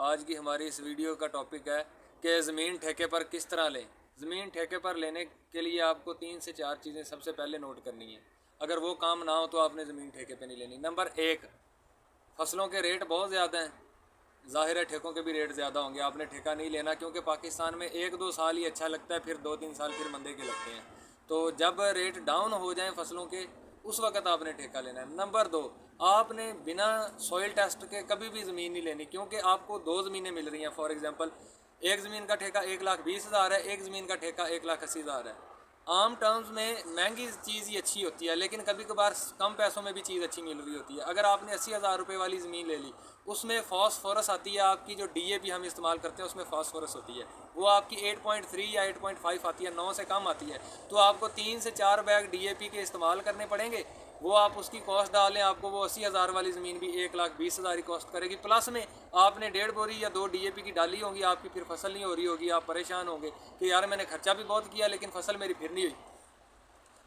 आज की हमारी इस वीडियो का टॉपिक है कि ज़मीन ठेके पर किस तरह लें। ज़मीन ठेके पर लेने के लिए आपको 3 से 4 चीज़ें सबसे पहले नोट करनी है। अगर वो काम ना हो तो आपने ज़मीन ठेके पे नहीं लेनी। नंबर 1, फसलों के रेट बहुत ज़्यादा हैं। ज़ाहिर है ठेकों के भी रेट ज़्यादा होंगे, आपने ठेका नहीं लेना, क्योंकि पाकिस्तान में 1-2 साल ही अच्छा लगता है, फिर 2-3 साल फिर मंदे के लगते हैं। तो जब रेट डाउन हो जाएं फसलों के, उस वक्त आपने ठेका लेना है। नंबर 2, आपने बिना सॉइल टेस्ट के कभी भी ज़मीन नहीं लेनी, क्योंकि आपको 2 ज़मीनें मिल रही हैं। फॉर एग्ज़ाम्पल, एक ज़मीन का ठेका 1,20,000 है, एक ज़मीन का ठेका 1,80,000 है। आम टर्म्स में महंगी चीज़ ही अच्छी होती है, लेकिन कभी कभार कम पैसों में भी चीज़ अच्छी मिल रही होती है। अगर आपने 80,000 रुपये वाली ज़मीन ले ली, उसमें फॉस्फोरस आती है, आपकी जो DAP हम इस्तेमाल करते हैं उसमें फॉस्फोरस होती है, वो आपकी 8.3 या 8.5 आती है, 9 से कम आती है। तो आपको 3 से 4 बैग DAP के इस्तेमाल करने पड़ेंगे। वो आप उसकी कॉस्ट डालें, आपको वो 80,000 वाली ज़मीन भी 1,20,000 ही कॉस्ट करेगी। प्लस में आपने 1.5 बोरी या 2 DAP की डाली होगी, आपकी फिर फसल नहीं हो रही होगी, आप परेशान होंगे कि यार मैंने खर्चा भी बहुत किया लेकिन फसल मेरी फिर नहीं हुई।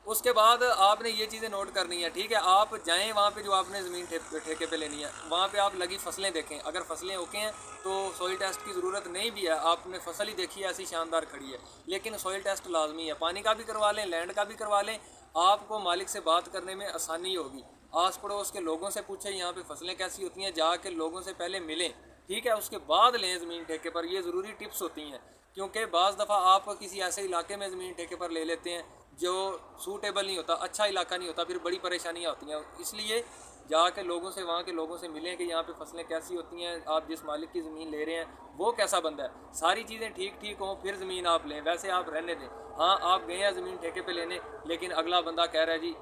उसके बाद आपने ये चीज़ें नोट करनी है, ठीक है। आप जाएं वहाँ पे जो आपने ज़मीन ठेके पे लेनी है, वहाँ पे आप लगी फसलें देखें। अगर फसलें ओके हैं तो सॉइल टेस्ट की ज़रूरत नहीं भी है, आपने फसल ही देखी है ऐसी शानदार खड़ी है, लेकिन सॉइल टेस्ट लाजमी है। पानी का भी करवा लें, लैंड का भी करवा लें, आपको मालिक से बात करने में आसानी होगी। आस पड़ोस के लोगों से पूछें यहाँ पे फसलें कैसी होती हैं, जाके लोगों से पहले मिलें, ठीक है, उसके बाद लें ज़मीन ठेके पर। ये ज़रूरी टिप्स होती हैं, क्योंकि बाज़ दफ़ा आप किसी ऐसे इलाके में ज़मीन ठेके पर ले लेते हैं जो सूटेबल नहीं होता, अच्छा इलाका नहीं होता, फिर बड़ी परेशानियाँ होती हैं। इसलिए जाके लोगों से, वहाँ के लोगों से मिलें कि यहाँ पे फसलें कैसी होती हैं, आप जिस मालिक की ज़मीन ले रहे हैं वो कैसा बंदा है, सारी चीज़ें ठीक ठीक हों, फिर ज़मीन आप लें। वैसे आप रहने दें। हाँ, आप गए हैं ज़मीन ठेके पे लेने, लेकिन अगला बंदा कह रहा है जी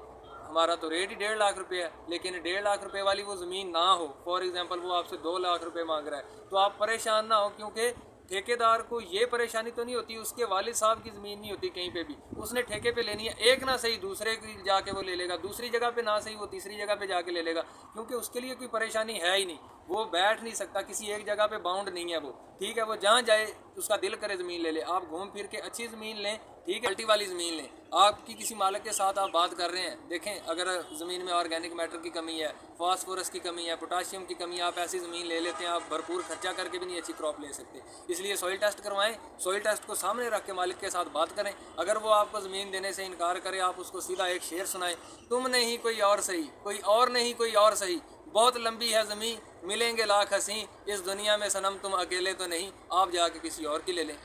हमारा तो रेट ही 1.5 लाख रुपये है, लेकिन 1.5 लाख रुपये वाली वो ज़मीन ना हो, फॉर एग्ज़ाम्पल वो आपसे 2 लाख रुपये मांग रहा है, तो आप परेशान ना हो, क्योंकि ठेकेदार को ये परेशानी तो नहीं होती, उसके वालिद साहब की ज़मीन नहीं होती कहीं पे भी, उसने ठेके पे लेनी है। एक ना सही दूसरे की जाके वो ले लेगा, दूसरी जगह पे ना सही वो तीसरी जगह पे जाके ले लेगा, क्योंकि उसके लिए कोई परेशानी है ही नहीं। वो बैठ नहीं सकता, किसी एक जगह पे बाउंड नहीं है वो, ठीक है। वो जहाँ जाए उसका दिल करे ज़मीन ले ले। आप घूम फिर के अच्छी ज़मीन लें, ठीक है, क्वालिटी वाली ज़मीन लें। आपकी किसी मालिक के साथ आप बात कर रहे हैं, देखें अगर ज़मीन में ऑर्गेनिक मैटर की कमी है, फास्फोरस की कमी है, पोटाशियम की कमी है, आप ऐसी ज़मीन ले लेते हैं, आप भरपूर खर्चा करके भी नहीं अच्छी क्रॉप ले सकते। इसलिए सॉइल टेस्ट करवाएं, सॉइल टेस्ट को सामने रख के मालिक के साथ बात करें। अगर वो आपको ज़मीन देने से इनकार करे, आप उसको सीधा एक शेर सुनाएं, तुम नहीं कोई और सही, कोई और नहीं कोई और सही, बहुत लंबी है ज़मीन, मिलेंगे लाख हसी, इस दुनिया में सनम तुम अकेले तो नहीं, आप जाके किसी और की ले लें।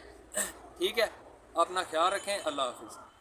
ठीक है, अपना ख्याल रखें। अल्लाह हाफिज़।